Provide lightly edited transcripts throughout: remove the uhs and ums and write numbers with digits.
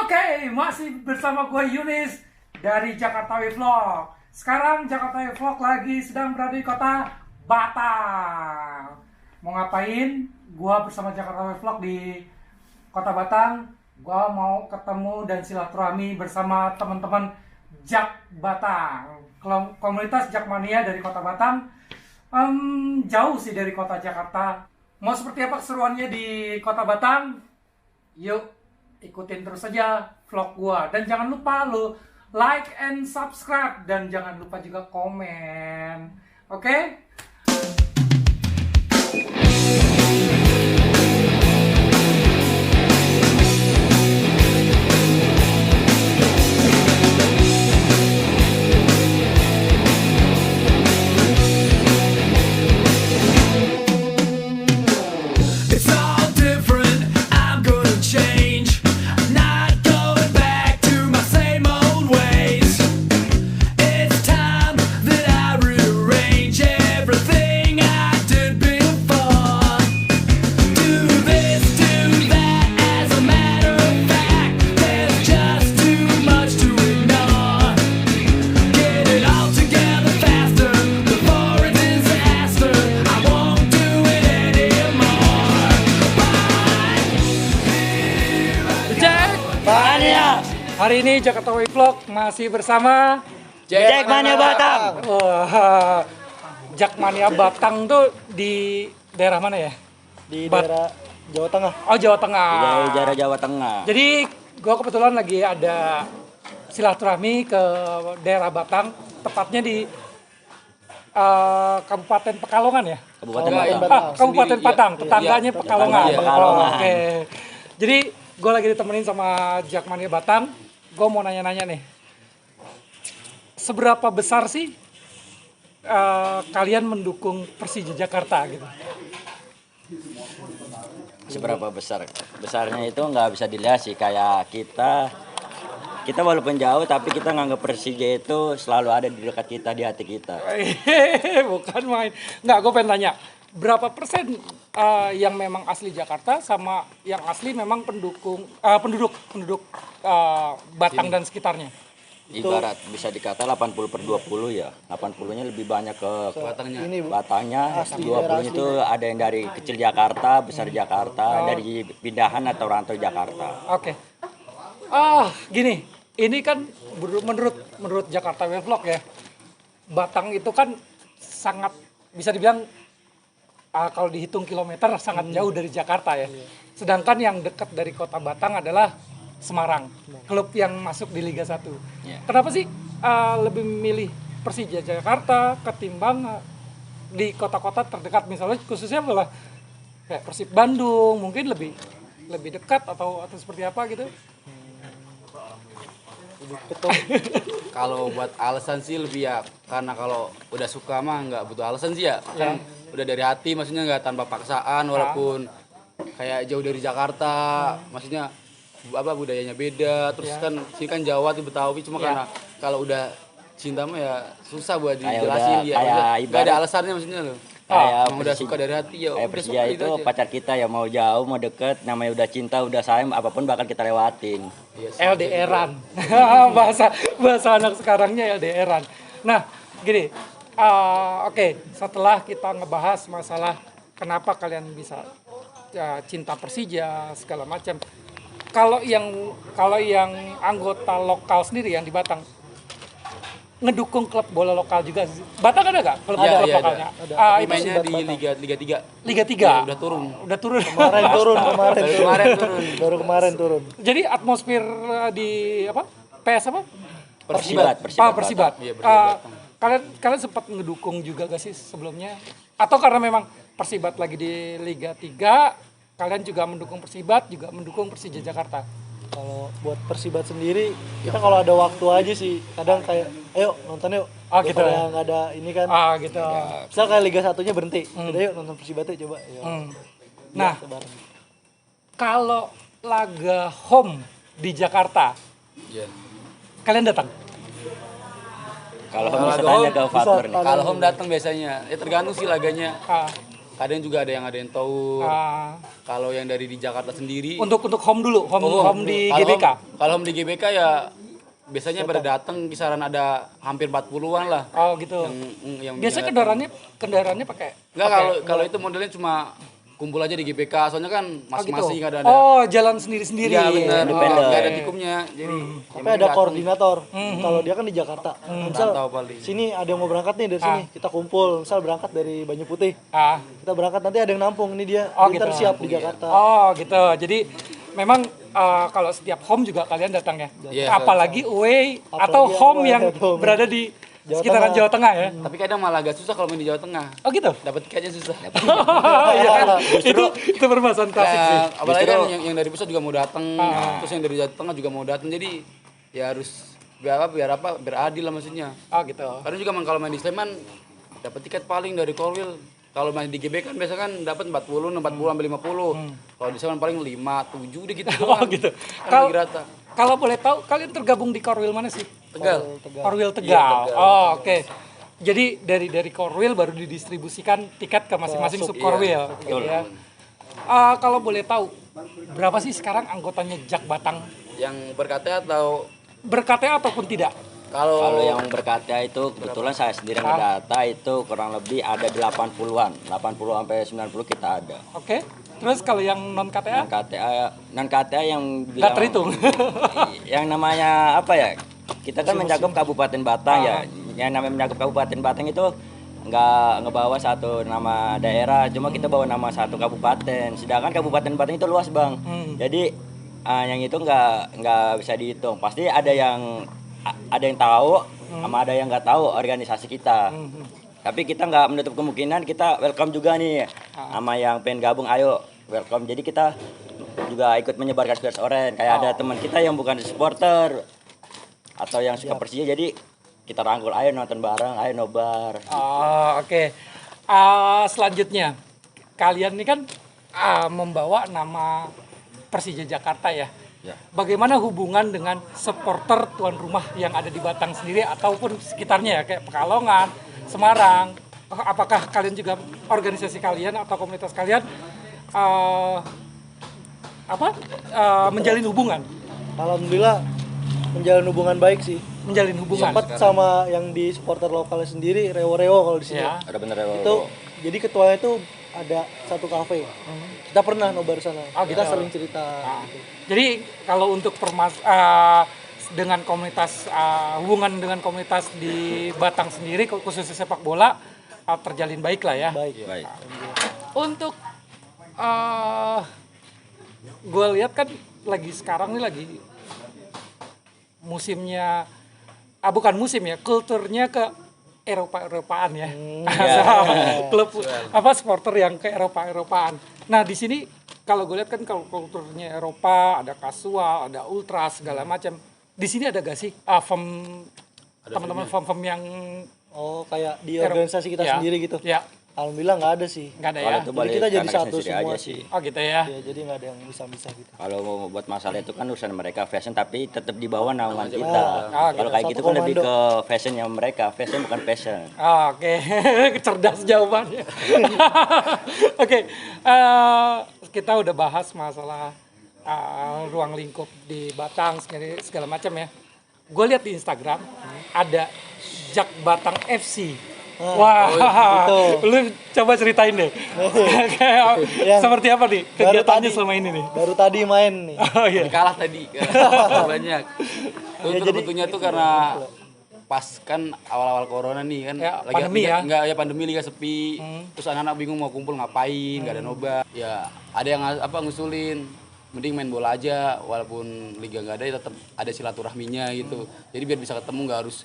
Oke, masih bersama gue Yunis dari Jakarta We Vlog. Sekarang Jakarta We Vlog lagi sedang berada di kota Batang. Mau ngapain? Gue bersama Jakarta We Vlog di kota Batang. Gue mau ketemu dan silaturahmi bersama teman-teman Jak Batang. Komunitas Jakmania dari kota Batang. Jauh sih dari kota Jakarta. Mau seperti apa keseruannya di kota Batang? Yuk ikutin terus saja vlog gua, dan jangan lupa lo like and subscribe, dan jangan lupa juga komen. Oke? It's all different, I'm gonna change. Not going back to my same old ways. It's time that I rearrange everything I did before. Do this, do that, as a matter of fact, there's just too much to ignore. Get it all together faster before a disaster. I won't do it anymore. Jack! Mania, Hari ini Jakarta We Vlog masih bersama Jakmania Batang. Wah, Jakmania Batang tuh di daerah mana ya? Di Bat- daerah Jawa Tengah. Oh, Jawa Tengah. Di daerah Jawa Tengah. Jadi gua kebetulan lagi ada silaturahmi ke daerah Batang, tepatnya di Kabupaten Pekalongan ya. Kabupaten Enggak, Batang. Batang. Kabupaten Sendiri, Patang, iya. tetangganya Iya, Pekalongan. tetangganya Pekalongan. Oh, oke. Jadi gue lagi ditemenin sama Jakmania Batang. Gue mau nanya-nanya nih, seberapa besar sih kalian mendukung Persija Jakarta gitu? Seberapa besar? Besarnya itu nggak bisa dilihat sih. Kayak kita walaupun jauh tapi kita nganggap Persija itu selalu ada di dekat kita, di hati kita. Bukan main. Nggak, gue pengen tanya, berapa persen yang memang asli Jakarta sama yang asli memang penduduk Batang dan sekitarnya? Ibarat bisa dikata 80/20 ya. 80-nya lebih banyak ke Batangnya. ini Batangnya, 20 itu ada yang dari kecil Jakarta, besar Jakarta, dari pindahan atau rantau Jakarta. Oke. Gini, ini kan menurut Jakarta We Vlog ya, Batang itu kan sangat bisa dibilang kalau dihitung kilometer sangat jauh dari Jakarta ya. Sedangkan yang dekat dari kota Batang adalah Semarang, klub yang masuk di Liga 1. Ya. Kenapa sih lebih memilih Persija Jakarta ketimbang di kota-kota terdekat, misalnya khususnya adalah kayak Persib Bandung, mungkin lebih dekat atau seperti apa gitu? Kalau buat alasan sih lebih ya, karena kalau udah suka mah nggak butuh alasan sih ya. Kan udah dari hati, maksudnya nggak tanpa paksaan, walaupun kayak jauh dari Jakarta, maksudnya budayanya beda, terus kan sini kan Jawa tuh Betawi, cuma karena kalau udah cinta mah ya susah buat Kayak dijelasin udah- ya. kayak Nggak ada ibarat- alasannya maksudnya loh. Kayak Emang udah Persija- suka dari hati ya. Kayak Udah Persija suka itu aja. pacar kita ya, mau jauh mau deket, namanya udah cinta udah sayang, apapun bakal kita lewatin. Iya sih. LDRan. bahasa anak sekarangnya LDRan. Nah, gini. Oke, setelah kita ngebahas masalah kenapa kalian bisa cinta Persija segala macam. Kalau yang anggota lokal sendiri yang di Batang ngedukung klub bola lokal juga sih. Batang ada nggak klub Iya, iya, lokalnya? ada. Itu Mainnya di Liga 3. Liga 3. Ya, udah turun. Udah turun. Kemarin turun. Baru kemarin turun. Jadi atmosfer di apa? PS apa? Persibat. Persibat. Iya, Persibat. Kalian sempat ngedukung juga gak sih sebelumnya? Atau karena memang Persibat lagi di Liga 3, kalian juga mendukung Persibat, juga mendukung Persija Jakarta? Kalau buat Persibat sendiri, kita kalau ada waktu aja sih, kadang kayak, ayo nonton yuk. Gitu Daripada ya? nggak ada ini kan. Gitu. Misal kayak Liga 1-nya berhenti, udah yuk nonton Persibat yuk coba. Yuk. Nah, Bareng. kalau laga home di Jakarta, Iya. kalian datang? Kalau Kalau bisa tanya ke bisa, Father nih. Kalau home datang biasanya, ya tergantung sih laganya. Ah, kadang juga ada yang tour. Ah, Kalau yang dari di Jakarta sendiri, untuk home dulu, home di kalau GBK. kalau home di GBK ya biasanya pada datang kisaran ada hampir 40-an lah. Oh gitu. Yang Biasanya kendaraannya pakai enggak, kalau itu modelnya cuma kumpul aja di GBK, soalnya kan masing-masing ada. Oh, jalan sendiri-sendiri. Iya benar, Independen. nggak ada tikumnya. Jadi Tapi ada koordinator. Kalau dia kan di Jakarta. Misal tahu paling. sini ada yang mau berangkat nih dari sini, kita kumpul. Misal berangkat dari Banyu Putih, Ah. kita berangkat nanti ada yang nampung. Ini dia, Oh, dia ntar gitu. siap di Jakarta. Oh gitu. Jadi memang kalau setiap home juga kalian datang ya. Iya. Apalagi away Apalagi atau home away yang atau home. berada di Jawa sekitaran Tengah. Jawa Tengah ya. Tapi kadang malah agak susah kalau main di Jawa Tengah. Oh gitu. Dapat tiketnya susah. Iya kan? Itu permasalahan klasik sih. Nah, apalagi kan yang dari pusat juga mau datang, terus yang dari Jawa Tengah juga mau datang. Jadi ya harus biar adil lah maksudnya. Oh gitu. Kadang juga kalau main di Sleman dapat tiket paling dari Korwil. Kalau main di GB kan biasa kan dapat 40 sampai 50. Kalau di Sleman paling 5, 7 deh gitu Oh doang. gitu. Kan lagi rata. Kalau boleh tahu kalian tergabung di Korwil mana sih? Tegal. Korwil Tegal. Oh, oke. Jadi dari Korwil baru didistribusikan tiket ke masing-masing sub Korwil gitu ya. Kalau boleh tahu berapa sih sekarang anggotanya Jak Batang? Yang berkata atau Ber-KTA ataupun tidak? Kalau yang berkata itu kebetulan saya sendiri yang ngedata itu kurang lebih ada 80-an. 80 sampai 90 kita ada. Oke. Terus kalau yang non KTA? Non KTA yang Nggak bilang terhitung. yang namanya apa ya? Kita kan mencakup Kabupaten Batang ya. Yang namanya mencakup Kabupaten Batang itu nggak ngebawa satu nama daerah, cuma kita bawa nama satu kabupaten. Sedangkan Kabupaten Batang itu luas, Bang. Jadi yang itu nggak bisa dihitung. Pasti ada yang tahu sama ada yang nggak tahu organisasi kita. Tapi kita nggak menutup kemungkinan, kita welcome juga nih sama yang pengen gabung, ayo welcome. Jadi kita juga ikut menyebarkan spirit orange. Kayak ada teman kita yang bukan supporter atau yang suka Persija, jadi kita rangkul, ayo nonton bareng, ayo nobar. Oh, oke. Selanjutnya, kalian ini kan membawa nama Persija Jakarta ya. Ya. Bagaimana hubungan dengan supporter tuan rumah yang ada di Batang sendiri ataupun sekitarnya ya, kayak Pekalongan, Semarang? Apakah kalian juga organisasi kalian atau komunitas kalian menjalin hubungan? Alhamdulillah menjalin hubungan baik sih. Menjalin hubungan. Sempat sama yang di supporter lokalnya sendiri, Rewo-Rewo kalau di sini. Ya. Ada bener Itu jadi ketuanya itu ada satu kafe. Kita pernah nobar sana. Oh, Kita gitu. sering cerita. Gitu. Jadi kalau untuk dengan komunitas hubungan dengan komunitas di Batang sendiri khususnya sepak bola terjalin baik lah ya. Baik. Baik. Untuk gue lihat kan sekarang nih lagi musimnya bukan musim ya, kulturnya ke Eropaan ya. Klub supporter yang ke Eropaan. Nah, di sini kalau gue lihat kan kalau kulturnya Eropa, ada kasual, ada ultras segala macam. Di sini ada gak sih teman-teman FEM yang Oh, kayak di organisasi kita ya, sendiri gitu. Ya, Alhamdulillah nggak ada sih. nggak ada ya. Kalau itu balik kita jadi karena satu sendiri semua aja sih. sih. Oh gitu ya. Ya, jadi nggak ada yang bisa-bisa gitu. Kalau mau buat masalah itu kan urusan mereka fashion, tapi tetap di bawah naungan kita. gitu. Kalau kayak Satu gitu kan lebih komando. ke fashionnya mereka, fashion bukan fashion. Oke, cerdas jawabannya. Oke, kita udah bahas masalah ruang lingkup di Batang segala macam ya. Gue lihat di Instagram ada Jak Batang FC. Wah, lu coba ceritain deh. Kayak seperti apa nih kegiatannya selama ini nih? Baru tadi main nih. Oh iya. kalah tadi banyak. Itu sebetulnya tuh karena pas kan awal-awal corona nih kan Ya, pandemi ya. Enggak ya, pandemi liga sepi. Terus anak-anak bingung mau kumpul ngapain, enggak ada nobar. Ya, ada yang ngusulin mending main bola aja walaupun liga nggak ada ya tetap ada silaturahminya gitu. Jadi biar bisa ketemu, nggak harus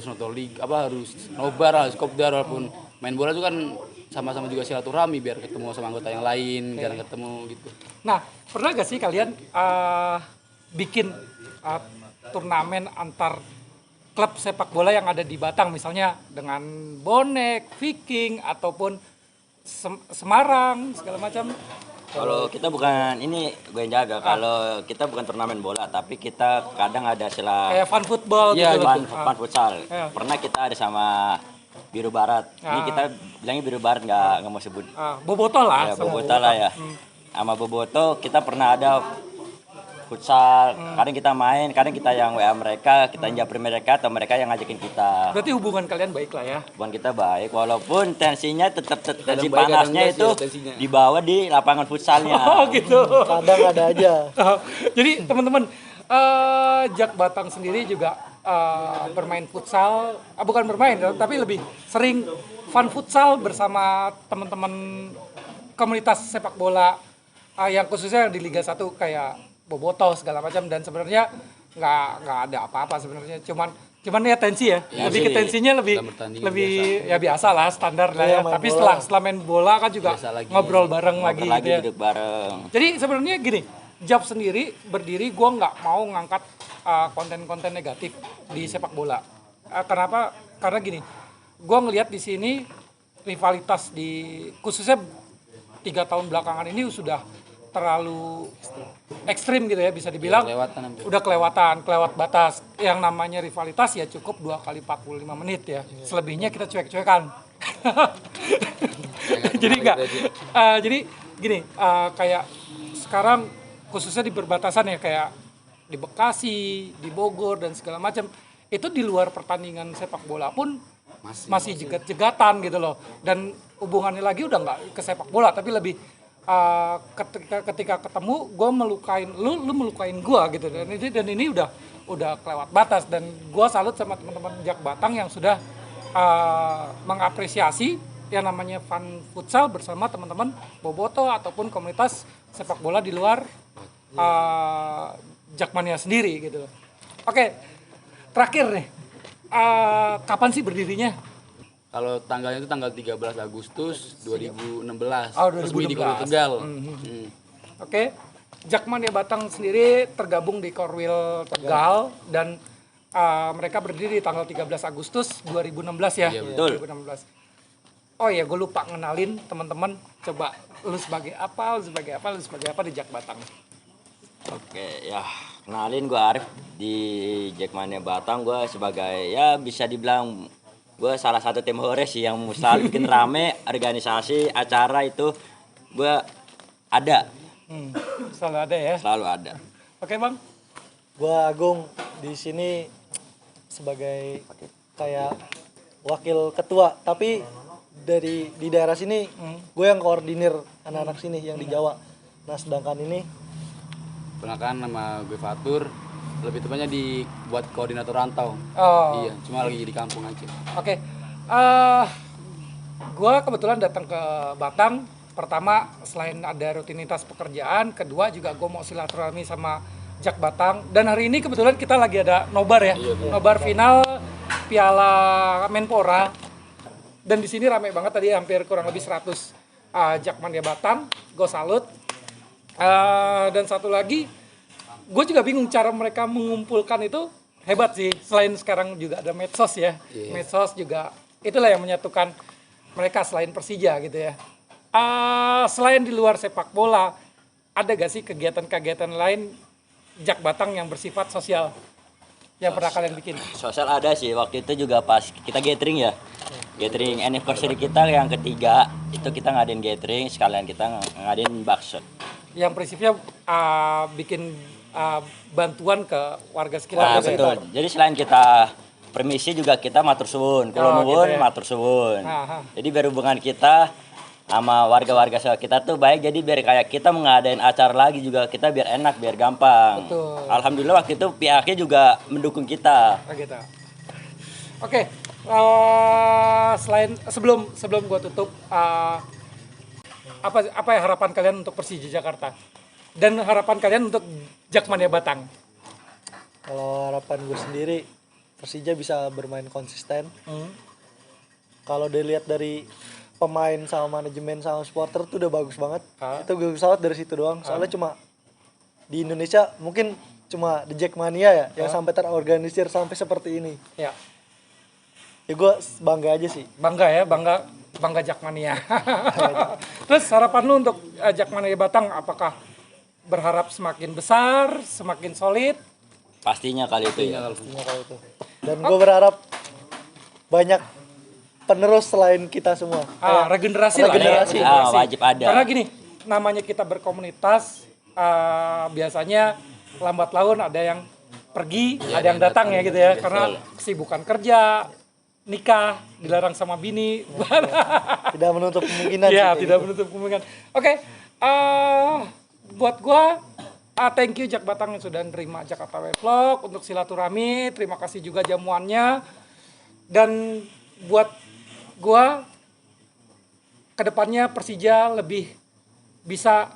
nonton liga harus nobar, harus kopdar, walaupun main bola itu kan sama-sama juga silaturahmi biar ketemu sama anggota yang lain, jarang ketemu gitu. Nah, pernah gak sih kalian bikin turnamen antar klub sepak bola yang ada di Batang, misalnya dengan Bonek, Viking, ataupun Semarang, segala macam? Kalau kita bukan ini gue yang jaga. Kalau kita bukan turnamen bola, tapi kita kadang ada Kayak fun football Iya, gitu. fun futsal. Iya. Pernah kita ada sama Biru Barat. Ini kita bilangnya Biru Barat, nggak mau sebut. Boboto lah. Ya, Boboto lah ya. Sama Boboto kita pernah ada futsal. Kadang kita main, kadang kita yang WA mereka, kita yang japri mereka, atau mereka yang ngajakin kita. Berarti hubungan kalian baik lah ya. Hubungan kita baik, walaupun tensinya tetap tensi baik, kadang panasnya enggak sih itu tensinya. dibawa di lapangan futsalnya. Oh gitu. Kadang ada aja. Jadi teman-teman, Jak Batang sendiri juga bermain futsal, bukan bermain, tapi lebih sering fun futsal bersama teman-teman komunitas sepak bola yang khususnya di Liga 1 kayak Boboto segala macam, dan sebenarnya nggak ada apa-apa sebenarnya, cuman ya tensi ya, Ya lebih ke sih, tensinya lebih ya biasa lah, standar lah ya. Iya, main Tapi bola. setelah main bola kan juga Biasa lagi. ngobrol bareng lagi Ngobrol gitu ya. duduk bareng. Jadi sebenarnya gini, Jab sendiri berdiri, gue nggak mau ngangkat konten-konten negatif di sepak bola. Kenapa? Karena gini, gue ngelihat di sini rivalitas di khususnya 3 tahun belakangan ini sudah terlalu ekstrim gitu ya, bisa dibilang kelewatan hampir. udah kelewat batas. Yang namanya rivalitas ya cukup 2 kali 45 menit ya, selebihnya kita cuek-cuekan. Jadi enggak, jadi gini, kayak sekarang khususnya di perbatasan ya, kayak di Bekasi, di Bogor dan segala macam, itu di luar pertandingan sepak bola pun masih jegat-jegatan gitu loh. Dan hubungannya lagi udah nggak ke sepak bola, tapi lebih ketika ketemu gue melukain lu melukain gue gitu, dan ini udah kelewat batas. Dan gue salut sama teman-teman Jak Batang yang sudah mengapresiasi yang namanya fun futsal bersama teman-teman Boboto ataupun komunitas sepak bola di luar Jakmania sendiri gitu. Oke, terakhir nih, kapan sih berdirinya? Kalau tanggalnya itu tanggal 13 Agustus 2016. Oh, Resmi 2016. di Kota Tegal. Oke, Jakmania Batang sendiri tergabung di Korwil Tegal, dan mereka berdiri tanggal 13 Agustus 2016 ya. Iya, betul. 2016. Oh ya, gue lupa ngenalin teman-teman. Coba lu sebagai apa di Jak Batang? Oke, ya kenalin gue Arif di Jakmania Batang. Gue sebagai, ya bisa dibilang gue salah satu tim hores sih yang selalu bikin rame organisasi acara itu. Gue ada, Selalu ada ya. selalu ada. Oke bang. Gua Agung di sini sebagai kayak wakil ketua, tapi di daerah sini gue yang koordinir anak-anak sini yang di Jawa. Nah sedangkan ini Perkenalkan nama gue Fatur. Lebih tepatnya buat koordinator rantau. Oh. Iya, cuma lagi di kampung aja. Oke, gue kebetulan datang ke Batang. Pertama, selain ada rutinitas pekerjaan, kedua juga gue mau silaturahmi sama Jak Batang. Dan hari ini kebetulan kita lagi ada nobar ya, nobar final Piala Menpora. Dan di sini rame banget tadi, hampir kurang lebih 100 Jakmania Batang. Gue salut. Dan satu lagi, gue juga bingung cara mereka mengumpulkan itu, hebat sih. Selain sekarang juga ada medsos ya, medsos juga itulah yang menyatukan mereka selain Persija gitu ya. Selain di luar sepak bola, ada gak sih kegiatan-kegiatan lain Jak Batang yang bersifat sosial yang pernah kalian bikin? Sosial ada sih, waktu itu juga pas kita gathering ya, gathering anniversary kita yang ketiga, itu kita ngadain gathering, sekalian kita ngadain bakso. Yang prinsipnya bikin bantuan ke warga sekitar. Nah, gitu ya? betul. Jadi selain kita permisi juga kita matur suwun, kalau nuwun gitu ya. matur suwun. Aha. Jadi biar hubungan kita sama warga-warga kita tuh baik, jadi biar kayak kita mengadain acara lagi juga kita biar enak, biar gampang. Betul. Alhamdulillah waktu itu pihaknya juga mendukung kita. Gitu. Oke, selain sebelum gua tutup, apa ya harapan kalian untuk Persija Jakarta dan harapan kalian untuk Jakmania Batang? kalau harapan gue sendiri Persija bisa bermain konsisten. Kalau dilihat dari pemain sama manajemen sama supporter tuh udah bagus banget. Itu gue salut dari situ doang. Soalnya cuma di Indonesia mungkin cuma The Jakmania ya yang sampai terorganisir sampai seperti ini. Ya, Ya gue bangga aja sih. bangga Jakmania. Terus harapan lu untuk Jakmania Batang, apakah berharap semakin besar, semakin solid? Pastinya kali itu ya. Pastinya kalau itu. Dan gue berharap banyak penerus selain kita semua. Regenerasi lah. Regenerasi. Wajib ada. Karena gini, namanya kita berkomunitas, biasanya lambat laun ada yang pergi, ada yang datang ya gitu ya. Karena kesibukan kerja, nikah, dilarang sama bini. Tidak menutup kemungkinan. Iya, sih, tidak kayak menutup kemungkinan. Oke, buat gua, thank you Jak Batang yang sudah nerima Jakarta Way Vlog untuk silaturahmi. Terima kasih juga jamuannya. Dan buat gua, kedepannya Persija lebih bisa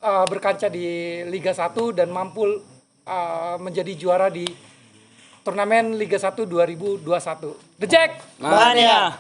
berkaca di Liga 1 dan mampu menjadi juara di turnamen Liga 1 2021. The Jack Mania.